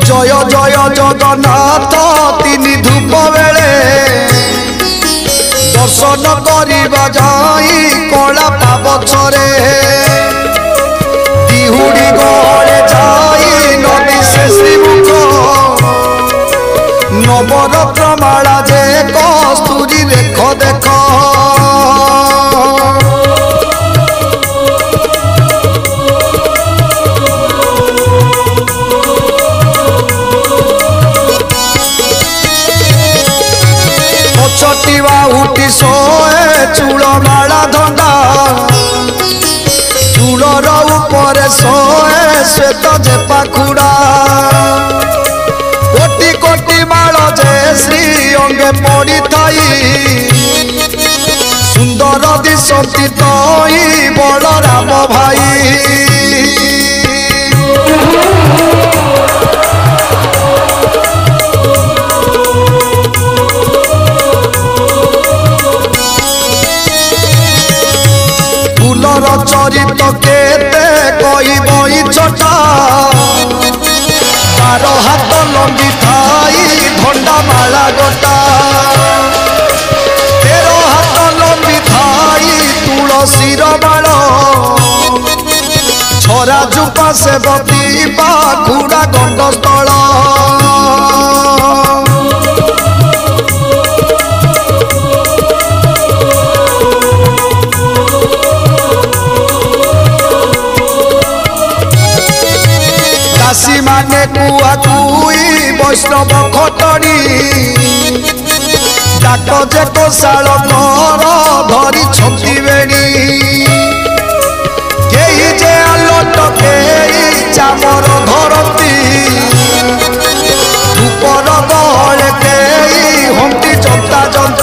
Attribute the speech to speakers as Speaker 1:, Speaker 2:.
Speaker 1: जय जय जगन्नाथ तीन धूप बेले दर्शन करिबा जाई कला पाबछरे दिहुड़ी गले जाई नदी से श्रीमुख नवरत्न माला जे कस्तूरी देख देख चटिवा उठी सोए चूल माला धंदा चूलर ऊपर सोए श्वेत जे पाखुड़ा कोटि कोटि माल जे श्री अंगे पड़ी थाई सुंदर दिशती तई बलराम भाई चरित केते कई बई छटा तार हाथ लंबी थाई धंडा माला गोटा तेरो हाथ लंबी थाई तुलसीर माल छरा जुपा से बती पाखुड़ा गंगस्थल दासी माने कुआ कुई वैष्णव खटणी डाक जे कोशाल घर धरी छंती बेणी केही जे आलोट केही चामर धरती ऊपर गहले केही हंती जनता जनता